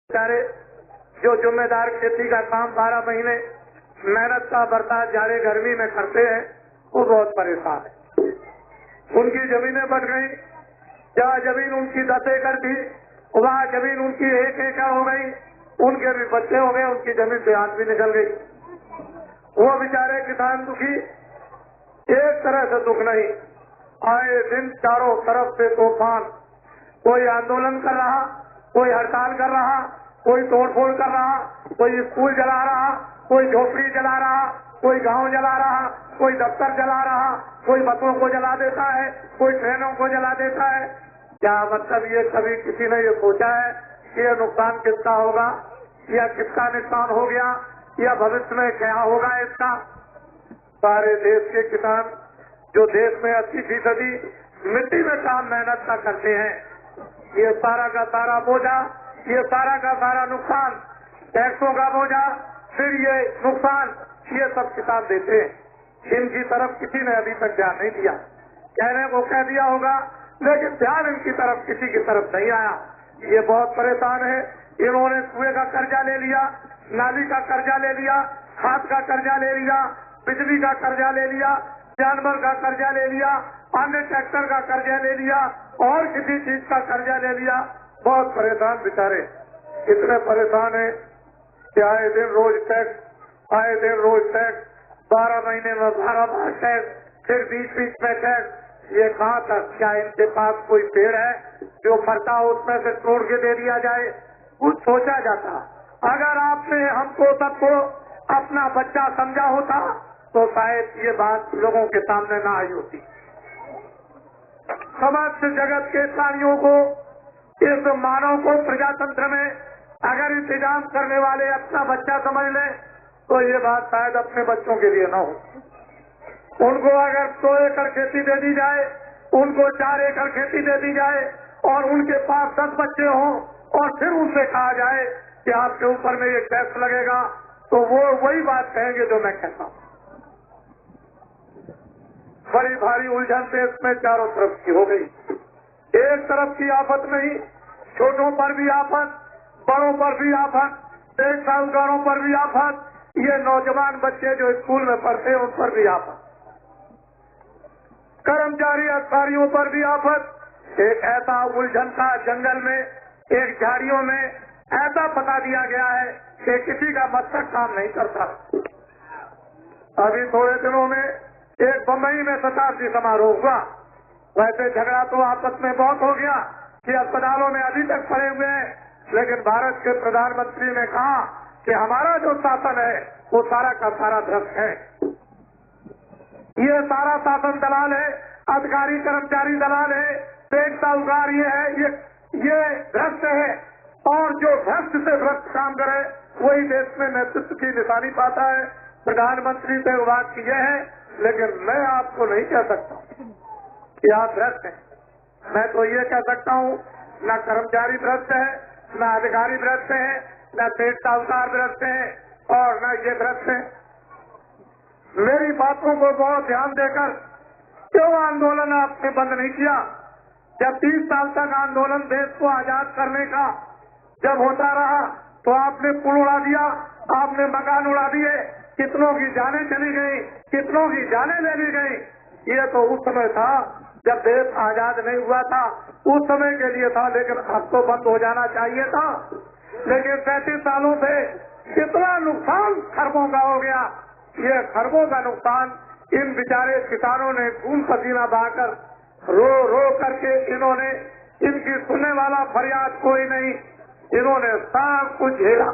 बेचारे जो जिम्मेदार खेती का काम 12 महीने मेहनत का बर्ताव जाड़े गर्मी में करते हैं, वो बहुत परेशान है। उनकी जमीनें बढ़ गई, जहाँ जमीन उनकी 10 एकड़ थी वहाँ जमीन उनकी 1 एकड़ हो गई। उनके भी बच्चे हो गए, उनकी जमीन से हाथ भी निकल गई। वो बेचारे किसान दुखी, एक तरह से दुख नहीं, आए दिन चारों तरफ से तूफान। कोई आंदोलन कर रहा, कोई हड़ताल कर रहा, कोई तोड़फोड़ कर रहा, कोई स्कूल जला रहा, कोई झोपड़ी जला रहा, कोई गांव जला रहा, कोई दफ्तर जला रहा, कोई बसों को जला देता है, कोई ट्रेनों को जला देता है। क्या मतलब ये कभी किसी ने ये सोचा है कि ये नुकसान किसका होगा, या किसका नुकसान हो गया, या भविष्य में क्या होगा इसका? सारे देश के किसान जो देश में 80% मिट्टी में काम मेहनत का करते हैं, ये सारा का सारा बोझा, ये सारा का सारा नुकसान, टैक्सों का बोझा, फिर ये नुकसान, ये सब किसान देते हैं। इनकी तरफ किसी ने अभी तक ध्यान नहीं दिया। कहने को कह दिया होगा, लेकिन ध्यान इनकी तरफ किसी की तरफ नहीं आया। ये बहुत परेशान है। इन्होंने कुएं का कर्जा ले लिया, नाली का कर्जा ले लिया, खाद का कर्जा ले लिया, बिजली का कर्जा ले लिया, जानवर का कर्जा ले लिया, अन्य ट्रैक्टर का कर्जा ले लिया, और किसी चीज का कर्जा ले लिया। बहुत परेशान बेचारे, इतने परेशान है कि आए दिन रोज टैक्स, आए दिन रोज टैक्स, 12 महीने में 12 बार टैक्स, फिर बीच में टैक्स। ये कहाँ तक? क्या इनके पास कोई पेड़ है जो फरता हो उसमें से तोड़ के दे दिया जाए? कुछ सोचा जाता। अगर आपने हमको सबको अपना बच्चा समझा होता तो शायद ये बात लोगों के सामने ना आई होती। समस्त जगत के प्राणियों को, इस मानव को प्रजातंत्र में अगर इंतजाम करने वाले अपना बच्चा समझ लें तो ये बात शायद अपने बच्चों के लिए न हो। उनको अगर 100 एकड़ खेती दे दी जाए, उनको 4 एकड़ खेती दे दी जाए, और उनके पास 10 बच्चे हों, और फिर उनसे कहा जाए कि आपके ऊपर में ये टैक्स लगेगा, तो वो वही बात कहेंगे जो मैं कहता हूँ। बड़ी भारी उलझन देश में चारों तरफ की हो गई। एक तरफ की आफत नहीं, छोटों पर भी आफत, बड़ों पर भी आफत, 1 साहूकारों पर भी आफत, ये नौजवान बच्चे जो स्कूल में पढ़ते हैं उन पर भी आफत, कर्मचारी अधिकारियों पर भी आफत। एक ऐसा उलझन का जंगल में, एक झाड़ियों में ऐसा पता दिया गया है कि किसी का मस्तक काम नहीं करता। अभी थोड़े दिनों में एक बम्बई में शताब्दी समारोह हुआ। वैसे झगड़ा तो आपस में बहुत हो गया कि अस्पतालों में अभी तक पड़े हुए हैं, लेकिन भारत के प्रधानमंत्री ने कहा कि हमारा जो शासन है वो सारा का सारा भ्रष्ट है। ये सारा शासन दलाल है, अधिकारी कर्मचारी दलाल है, पेट साहूकार ये है, ये भ्रष्ट है। और जो भ्रष्ट से भ्रष्ट काम करे वही देश में नेतृत्व की निशानी पाता है। प्रधानमंत्री से बात की है, लेकिन मैं आपको नहीं कह सकता कि आप भ्रष्ट हैं। मैं तो ये कह सकता हूँ, न कर्मचारी भ्रष्ट है, न अधिकारी भ्रष्ट है, न पेट साहूकार भ्रष्ट है, और न ये भ्रष्ट है। मेरी बातों को बहुत ध्यान देकर क्यों आंदोलन आपने बंद नहीं किया? जब 30 साल तक आंदोलन देश को आजाद करने का जब होता रहा तो आपने पुल उड़ा दिया, आपने मकान उड़ा दिए, कितनों की जानें चली गई, कितनों की जानें ले ली गई। ये तो उस समय था जब देश आजाद नहीं हुआ था, उस समय के लिए था, लेकिन अब तो बंद हो जाना चाहिए था। लेकिन 35 सालों से कितना नुकसान खरबों का हो गया। ये खरबों का नुकसान इन बेचारे किसानों ने खून पसीना बहाकर रो रो करके, इन्होंने, इनकी सुनने वाला फरियाद कोई नहीं, इन्होंने सब कुछ झेला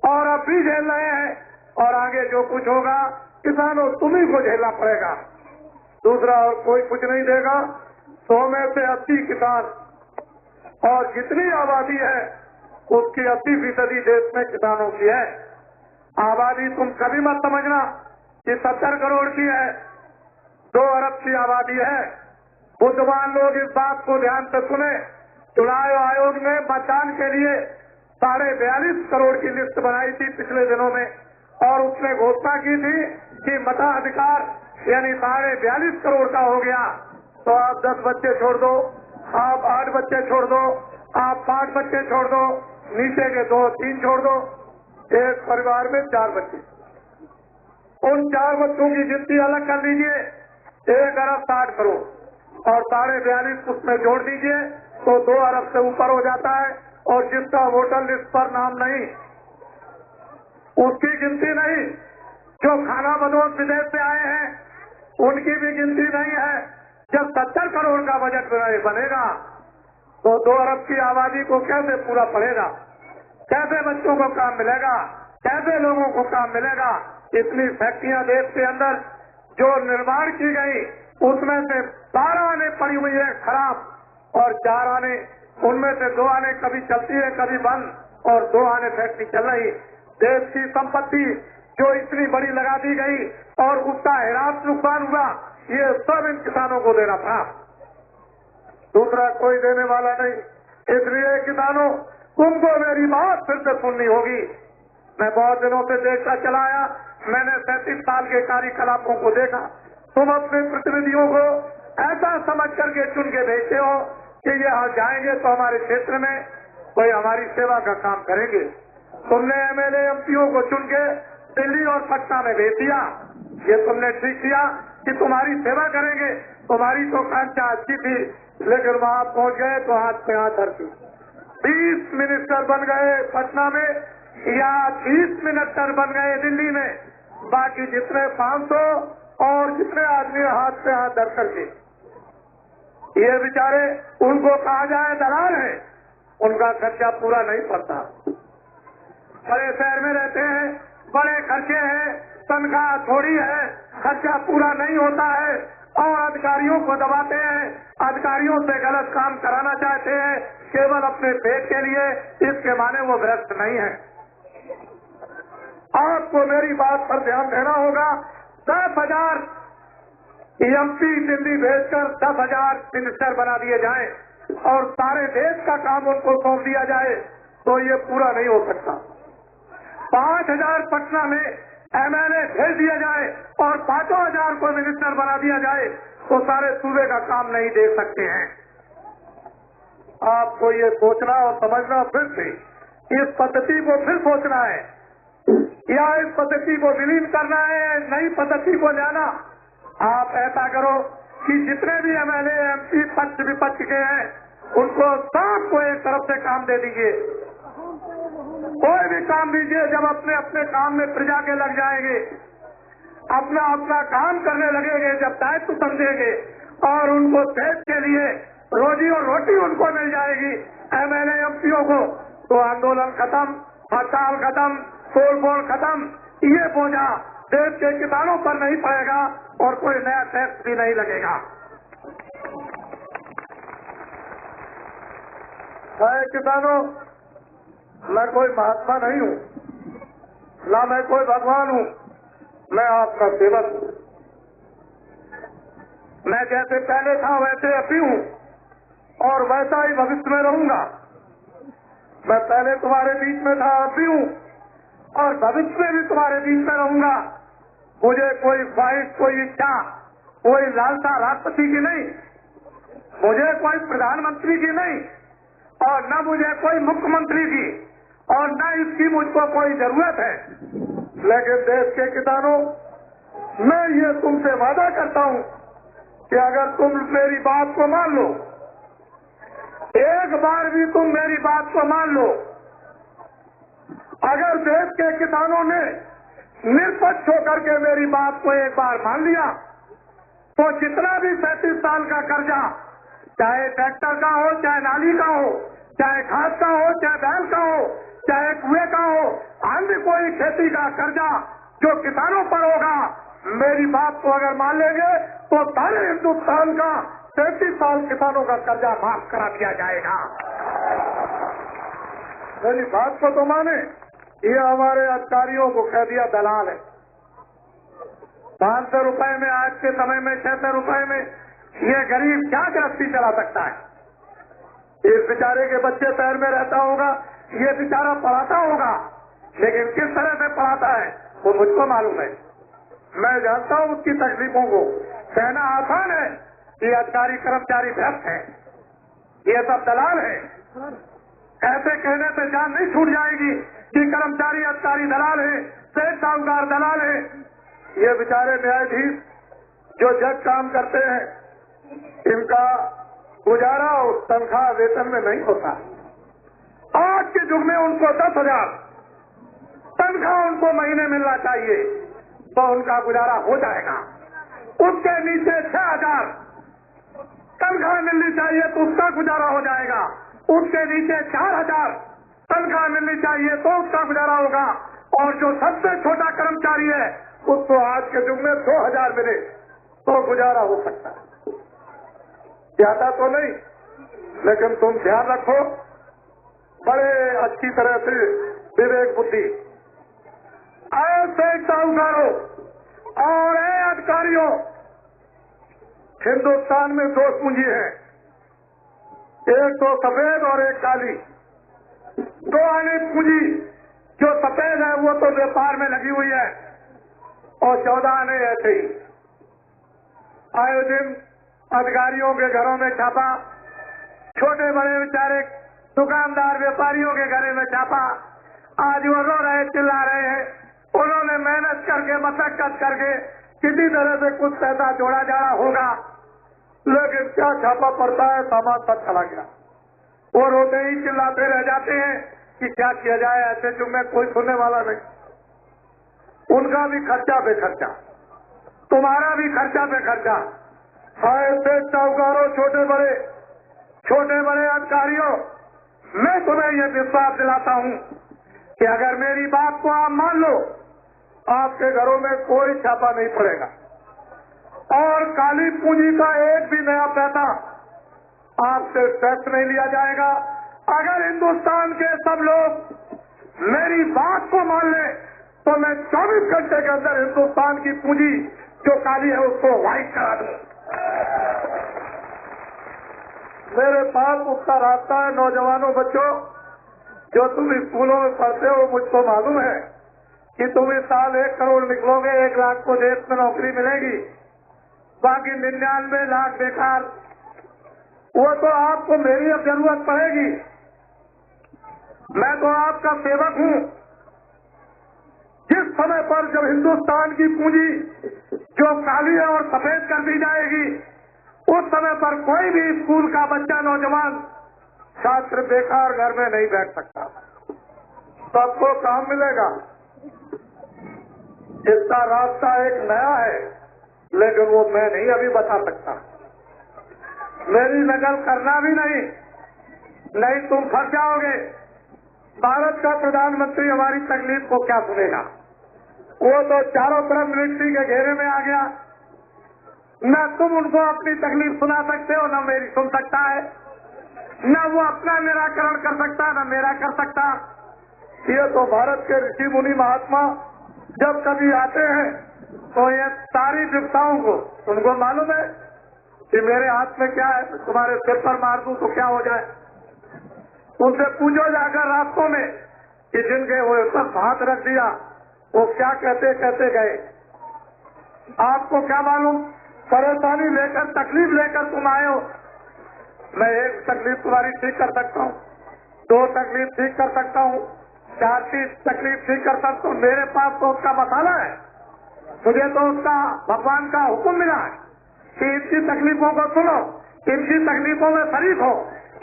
और अब भी झेल रहे हैं, और आगे जो कुछ होगा किसानों तुम्ही को झेलना पड़ेगा, दूसरा और कोई कुछ नहीं देगा। 100 में से 80 किसान, और जितनी आबादी है उसकी 80% देश में किसानों की है। आबादी तुम कभी मत समझना कि 70 करोड़ की है, 2 अरब की आबादी है। बुद्धिमान लोग इस बात को ध्यान से सुने। चुनाव आयोग ने मतदान के लिए 42.5 करोड़ की लिस्ट बनाई थी पिछले दिनों में, और उसने घोषणा की थी कि मताधिकार यानी 42.5 करोड़ का हो गया तो आप 10 बच्चे छोड़ दो, आप 8 बच्चे छोड़ दो, आप 5 बच्चे छोड़ दो, नीचे के 2-3 छोड़ दो, एक परिवार में 4 बच्चे, उन 4 बच्चों की गिनती अलग कर लीजिए, 1 अरब 60 करोड़ और 42.5 उसमें जोड़ दीजिए तो 2 अरब से ऊपर हो जाता है। और जिसका वोटर लिस्ट पर नाम नहीं उसकी गिनती नहीं, जो खाना बदोश विदेश से आए हैं उनकी भी गिनती नहीं है। जब 70 करोड़ का बजट बनेगा तो 2 अरब की आबादी को कैसे पूरा पड़ेगा, कैसे बच्चों को काम मिलेगा, कैसे लोगों को काम मिलेगा। इतनी फैक्ट्रियां देश के अंदर जो निर्माण की गई उसमें से 12 आने पड़ी हुई है खराब और 4 आने, उनमें से 2 आने कभी चलती है कभी बंद और 2 आने फैक्ट्री चल रही। देश की संपत्ति जो इतनी बड़ी लगा दी गई और उसका हैरान नुकसान हुआ, ये सब इन किसानों को देना था, दूसरा कोई देने वाला नहीं। इसलिए किसानों, तुमको मेरी बात फिर से सुननी होगी। मैं बहुत दिनों से देखता चला आया, मैंने 37 साल के कार्यकलापों को देखा। तुम अपने प्रतिनिधियों को ऐसा समझ करके चुन के भेजते हो कि ये यहाँ जाएंगे तो हमारे क्षेत्र में कोई हमारी सेवा का काम करेंगे। तुमने एमएलए एमपीओ को चुन के दिल्ली और पटना में भेज दिया, ये तुमने ठीक किया कि तुम्हारी सेवा करेंगे। तुम्हारी तो कांक्षा अच्छी थी, लेकिन वहाँ पहुँच गए तो हाथ पे हाथ धरती। 20 मिनिस्टर बन गए पटना में या 30 मिनिस्टर बन गए दिल्ली में, बाकी जितने 500 और जितने आदमी हाथ पे हाथ धर करके, ये बेचारे उनको कहा जाए दलाल है, उनका खर्चा पूरा नहीं पड़ता। बड़े शहर में रहते हैं, बड़े खर्चे हैं, तनख्वाह थोड़ी है, खर्चा पूरा नहीं होता है और अधिकारियों को दबाते हैं, अधिकारियों से गलत काम कराना चाहते हैं केवल अपने पेट के लिए। इसके माने वो भ्रष्ट नहीं है। आपको मेरी बात पर ध्यान देना होगा। 10,000 एमपी दिल्ली भेजकर 10,000 मिनिस्टर बना दिए जाएं और सारे देश का काम उनको सौंप दिया जाए तो ये पूरा नहीं हो सकता। 5,000 पटना में एमएलए भेज दिया जाए और 5,000 को मिनिस्टर बना दिया जाए तो सारे सूबे का काम नहीं दे सकते हैं। आपको ये सोचना और समझना, फिर से इस पद्धति को फिर सोचना है या इस पद्धति को विलीन करना है, नई पद्धति को लाना। आप ऐसा करो कि जितने भी एमएलए एमपी पक्ष विपक्ष के हैं उनको सबको एक तरफ से काम दे दीजिए, कोई भी काम दीजिए। जब अपने अपने काम में प्रजा के लग जाएंगे, अपना अपना काम करने लगेंगे, जब दायित्व समझेंगे और उनको देश के लिए रोजी और रोटी उनको मिल जाएगी एमएलए एमपीओ को, तो आंदोलन खत्म, हड़ताल खत्म, तोड़-फोड़ खत्म। ये बोझा देश के किसानों पर नहीं पड़ेगा और कोई नया टैक्स भी नहीं लगेगा। किसानों, मैं कोई महात्मा नहीं हूँ, ना मैं कोई भगवान हूँ, मैं आपका सेवक हूँ। मैं जैसे पहले था वैसे अभी हूँ और वैसा ही भविष्य में रहूंगा। मैं पहले तुम्हारे बीच में था, अभी हूँ और भविष्य में भी तुम्हारे बीच में रहूंगा। मुझे कोई ख्वाहिश, कोई इच्छा, कोई लालसा राष्ट्रपति की नहीं, मुझे कोई प्रधानमंत्री की नहीं और न मुझे कोई मुख्यमंत्री की और न इसकी मुझको कोई जरूरत है। लेकिन देश के किसानों, मैं ये तुमसे वादा करता हूँ कि अगर तुम मेरी बात को मान लो, एक बार भी तुम मेरी बात को मान लो, अगर देश के किसानों ने निष्पक्ष होकर के मेरी बात को एक बार मान लिया तो जितना भी 37 साल का कर्जा, चाहे ट्रैक्टर का हो, चाहे नाली का हो, चाहे खाद का हो, चाहे बैल का हो, चाहे कुएं का हो, अन्य कोई खेती का कर्जा जो किसानों पर होगा, मेरी बात को अगर मान लेंगे तो सारे हिंदुस्तान का 37 साल किसानों का कर्जा माफ करा दिया जाएगा। मेरी बात को तो माने। ये हमारे अधिकारियों को कह दिया दलाल है। 500 रुपए में, आज के समय में 600 रुपए में ये गरीब क्या गृहस्थी चला सकता है? इस बेचारे के बच्चे शहर में रहता होगा, ये बेचारा पढ़ाता होगा, लेकिन किस तरह से पढ़ाता है वो मुझको मालूम है। मैं जानता हूँ उसकी तकलीफों को। कहना आसान है कि अधिकारी कर्मचारी भ्रष्ट है, ये सब दलाल है, ऐसे कहने से जान नहीं छूट जाएगी कि कर्मचारी अधिकारी दलाल है, सेठ साहूकार दलाल है। ये बेचारे न्यायाधीश जो जज काम करते हैं, इनका गुजारा उस तनख्वाह वेतन में नहीं होता। आज के युग में उनको 10,000 तनख्वाह उनको महीने मिलना चाहिए तो उनका गुजारा हो जाएगा। उसके नीचे 6,000 तनख्वाह मिलनी चाहिए तो उसका गुजारा हो जाएगा। उसके नीचे 4,000 तनख्वाह मिलनी चाहिए तो उसका गुजारा होगा। और जो सबसे छोटा कर्मचारी है उसको आज के युग में 2,000 मिले तो गुजारा हो सकता है। ज्यादा तो नहीं, लेकिन तुम ध्यान रखो, बड़े अच्छी तरह से विवेक बुद्धि ऐसे साहूकारों और अधिकारियों, हिंदुस्तान में 2 पूंजी है, एक तो सफेद और एक काली। 2 आने पूंजी, जो सफेद है वो तो व्यापार में लगी हुई है और 14 आने ऐसे ही। आए दिन अधिकारियों के घरों में छापा, छोटे बड़े बेचारे दुकानदार व्यापारियों के घरों में छापा। आज वो रो रहे, चिल्ला रहे हैं। उन्होंने मेहनत करके, मशक्कत करके किसी तरह से कुछ पैसा जोड़ा जा रहा होगा, लेकिन क्या छापा पड़ता है, सामान सब चला गया। वो रोते ही चिल्लाते रह जाते हैं कि क्या किया जाए, ऐसे जो में कोई सुनने वाला नहीं। उनका भी खर्चा पे खर्चा, तुम्हारा भी खर्चा पे खर्चा। ऐसे साहूकारों, छोटे बड़े अधिकारियों, मैं तुम्हें ये विश्वास दिलाता हूँ कि अगर मेरी बात को आप मान लो, आपके घरों में कोई छापा नहीं पड़ेगा और काली पूंजी का एक भी नया पैसा आपसे टैक्स नहीं लिया जाएगा। अगर हिंदुस्तान के सब लोग मेरी बात को मान ले तो मैं 24 घंटे के अंदर हिंदुस्तान की पूंजी जो काली है उसको व्हाइट करा दूं। मेरे पास उसका रास्ता है। नौजवानों, बच्चों, जो तुम स्कूलों में पढ़ते हो, मुझको मालूम है कि तुम इस साल 1 करोड़ निकलोगे, 1 लाख को देश में नौकरी मिलेगी, बाकी 99 लाख बेकार। वो तो आपको मेरी अब जरूरत पड़ेगी। मैं तो आपका सेवक हूँ। जिस समय पर जब हिंदुस्तान की पूंजी जो काली है और सफेद कर दी जाएगी, उस समय पर कोई भी स्कूल का बच्चा, नौजवान छात्र बेकार घर में नहीं बैठ सकता, सबको काम मिलेगा। इसका रास्ता एक नया है, लेकिन वो मैं नहीं अभी बता सकता। मेरी नकल करना भी नहीं तुम फंस जाओगे। भारत का प्रधानमंत्री हमारी तकलीफ को क्या सुनेगा? वो तो चारों तरफ मिलिट्री के घेरे में आ गया। न तुम उनको अपनी तकलीफ सुना सकते हो, न मेरी सुन सकता है, न वो अपना निराकरण कर सकता, न मेरा कर सकता। ये तो भारत के ऋषि मुनि महात्मा जब कभी आते हैं तो ये सारी विपदाओं को, उनको मालूम है कि मेरे हाथ में क्या है, तुम्हारे सिर पर मार दूं तो क्या हो जाए। उनसे पूछो जाकर रास्तों में कि जिनके वो सब हाथ रख दिया वो क्या कहते कहते गए। आपको क्या मालूम, परेशानी लेकर, तकलीफ लेकर तुम आए हो। मैं 1 तकलीफ तुम्हारी ठीक कर सकता हूँ, 2 तकलीफ ठीक कर सकता हूँ, 4 तकलीफ ठीक कर सकता हूँ। मेरे पास तो उसका मसाला है। मुझे तो उसका भगवान का हुक्म मिला है कि इनकी तकलीफों को सुनो, इनकी तकलीफों में शरीक हो,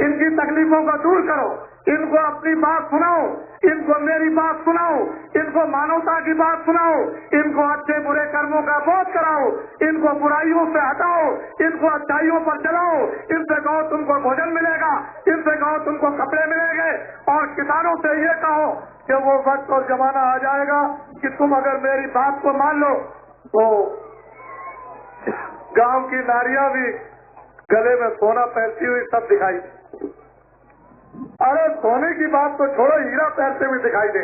इनकी तकलीफों को दूर करो, इनको अपनी बात सुनाओ, इनको मेरी बात सुनाओ, इनको मानवता की बात सुनाओ, इनको अच्छे बुरे कर्मों का बोध कराओ, इनको बुराइयों से हटाओ, इनको अच्छाइयों पर चलाओ। इनसे कहो तुमको भोजन मिलेगा, इनसे कहो तुमको कपड़े मिलेंगे। और किसानों से ये कहो कि वो वक्त और जमाना आ जाएगा कि तुम अगर मेरी बात को मान लो तो गांव की नारियां भी गले में सोना पहनती हुई सब दिखाई। अरे सोने की बात तो छोड़ो, हीरा पहनते हुए दिखाई दे।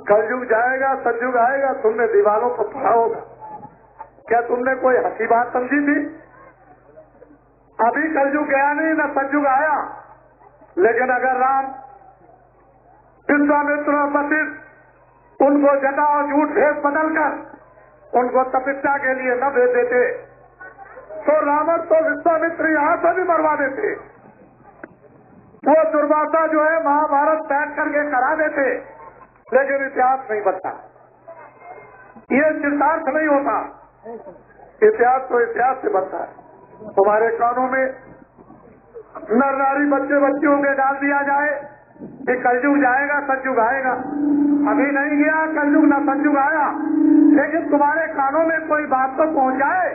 कलयुग जाएगा, सतयुग आएगा, तुमने दीवारों को पढ़ा होगा। क्या तुमने कोई हंसी बात समझी थी? अभी कलयुग गया नहीं, न सतयुग आया। लेकिन अगर राम, विश्वामित्र और वशिष्ठ उनको जटा और झूठ भेष बदलकर उनको तपस्या के लिए न भेज देते तो रावण तो विश्वामित्र यहां से भी मरवा देते। वो दुर्वासा जो है महाभारत बैठ करके करा देते, लेकिन इतिहास नहीं बनता, ये चितार्थ नहीं होता। इतिहास तो इतिहास से बनता है। तुम्हारे कानों में नर नारी बच्चे बच्चियों के डाल दिया जाए कि कलयुग जाएगा सतयुग आएगा। अभी नहीं गया कलयुग, ना सतयुग आया, लेकिन तुम्हारे कानों में कोई बात तो पहुंच जाए